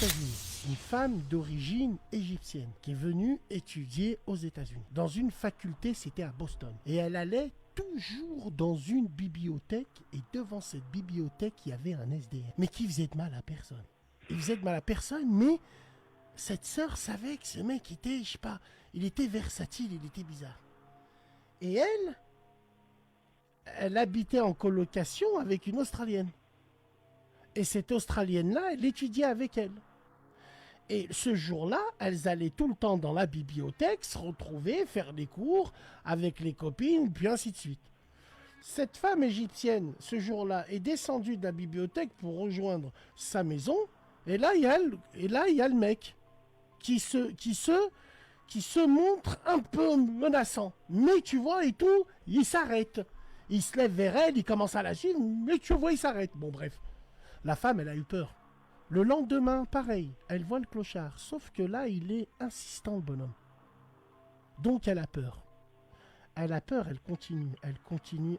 États-Unis, une femme d'origine égyptienne qui est venue étudier aux États-Unis. Dans une faculté, c'était à Boston. Et elle allait toujours dans une bibliothèque, et devant cette bibliothèque, il y avait un SDF. Mais qui faisait de mal à personne. Il faisait de mal à personne, mais cette sœur savait que ce mec était, je sais pas, il était versatile, il était bizarre. Et elle habitait en colocation avec une Australienne. Et cette Australienne-là, elle étudiait avec elle. Et ce jour-là, elles allaient tout le temps dans la bibliothèque, se retrouver, faire des cours avec les copines, puis ainsi de suite. Cette femme égyptienne, ce jour-là, est descendue de la bibliothèque pour rejoindre sa maison. Et là, il y a le mec qui se montre un peu menaçant. Mais tu vois, et tout, il s'arrête. Il se lève vers elle, il commence à la suivre, mais tu vois, il s'arrête. Bon, bref. La femme, elle a eu peur. Le lendemain, pareil, elle voit le clochard. Sauf que là, il est insistant, le bonhomme. Donc, elle a peur. Elle a peur, elle continue.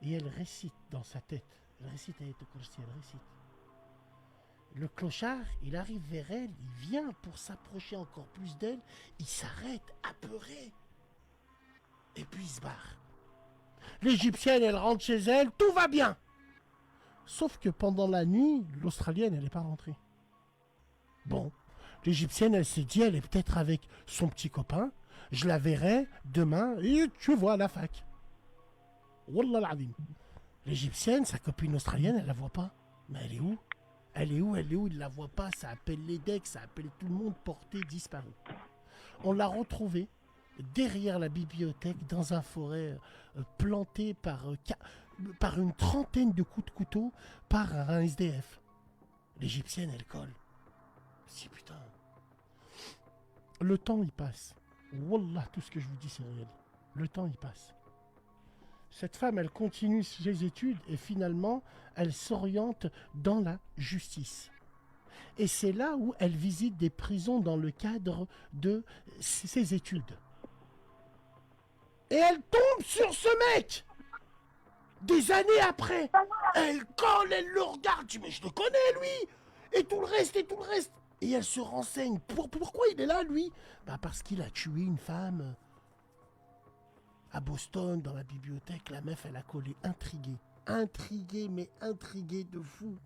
Et elle récite dans sa tête. Elle récite elle récite. Le clochard, il arrive vers elle, il vient pour s'approcher encore plus d'elle. Il s'arrête, apeuré. Et puis, il se barre. L'Égyptienne, elle rentre chez elle, tout va bien. Sauf que pendant la nuit, l'Australienne, elle n'est pas rentrée. Bon, l'Égyptienne, elle s'est dit, elle est peut-être avec son petit copain. Je la verrai demain et tu vois à la fac. Wallah l'azim. L'Égyptienne, sa copine australienne, elle la voit pas. Mais elle est où? Il la voit pas. Ça appelle les decks, ça appelle tout le monde, portée, disparue. On l'a retrouvée derrière la bibliothèque, dans un forêt planté par une trentaine de coups de couteau par un SDF. L'Égyptienne, elle colle. Si putain. Le temps, il passe. Wallah, tout ce que je vous dis, c'est réel. Le temps, il passe. Cette femme, elle continue ses études et finalement, elle s'oriente dans la justice. Et c'est là où elle visite des prisons dans le cadre de ses études. Et elle tombe sur ce mec. Des années après, elle colle, elle le regarde, tu mais je le connais lui, et tout le reste. Et elle se renseigne. Pourquoi il est là lui? Parce qu'il a tué une femme à Boston dans la bibliothèque. La meuf, elle a collé intriguée, intriguée de fou.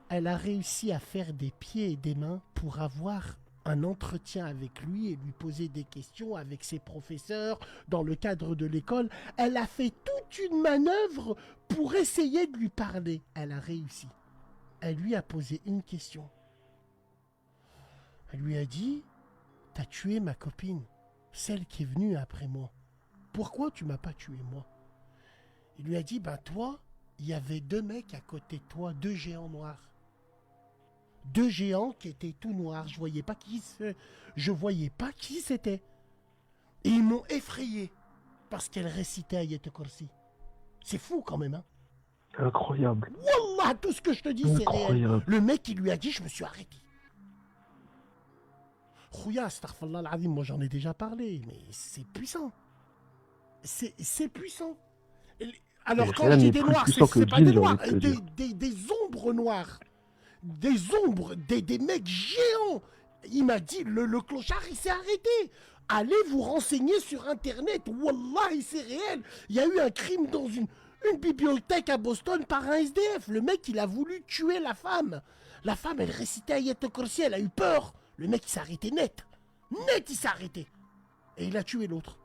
Elle a réussi à faire des pieds et des mains pour avoir un entretien avec lui et lui poser des questions avec ses professeurs dans le cadre de l'école. Elle a fait toute une manœuvre pour essayer de lui parler. Elle a réussi. Elle lui a posé une question. Elle lui a dit, t'as tué ma copine, celle qui est venue après moi. Pourquoi tu m'as pas tué moi? Il lui a dit, toi, il y avait deux mecs à côté de toi, deux géants noirs. Deux géants qui étaient tout noirs. Je voyais pas qui c'était. Et ils m'ont effrayé parce qu'elle récitait Ayat Kursi. C'est fou quand même, hein. Incroyable. Wallah, tout ce que je te dis, c'est réel. Le mec, il lui a dit, je me suis arrêté. Khouya, astaghfirullah al-azim, moi j'en ai déjà parlé, mais c'est puissant. C'est puissant. Alors quand je dis des noirs, c'est pas des noirs, des ombres noires. Des ombres, des mecs géants. Il m'a dit, le clochard, il s'est arrêté. Allez vous renseigner sur Internet. Wallah, c'est réel. Il y a eu un crime dans une bibliothèque à Boston par un SDF. Le mec, il a voulu tuer la femme. La femme, elle récitait Ayat Kursi, elle a eu peur. Le mec, il s'est arrêté net. Net, il s'est arrêté. Et il a tué l'autre.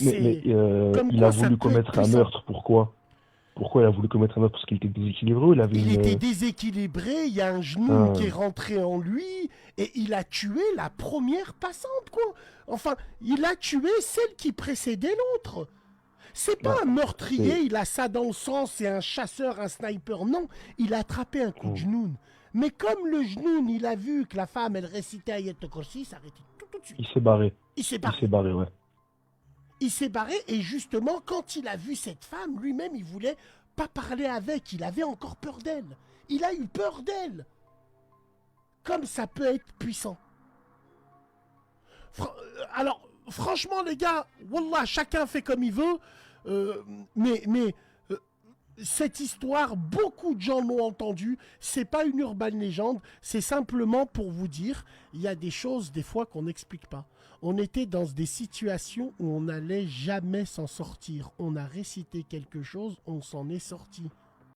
Mais il a voulu commettre un meurtre, pourquoi? Pourquoi il a voulu commettre un meurtre? Parce qu'il était déséquilibré? Il était déséquilibré, il y a un genou qui est rentré en lui, et il a tué la première passante, quoi. Enfin, il a tué celle qui précédait l'autre. C'est pas un meurtrier, il a ça dans le sang, c'est un chasseur, un sniper. Non, il a attrapé un coup de genou. Mais comme le genou, il a vu que la femme, elle récitait Ayat Kursi, il s'est arrêté tout de suite. Il s'est barré. Il s'est barré, ouais. Il s'est barré et justement, quand il a vu cette femme, lui-même, il voulait pas parler avec. Il avait encore peur d'elle. Il a eu peur d'elle. Comme ça peut être puissant. Alors, franchement, les gars, wallah, chacun fait comme il veut. Mais cette histoire, beaucoup de gens l'ont entendue. C'est pas une urbaine légende, c'est simplement pour vous dire, il y a des choses des fois qu'on n'explique pas. On était dans des situations où on n'allait jamais s'en sortir. On a récité quelque chose, on s'en est sorti.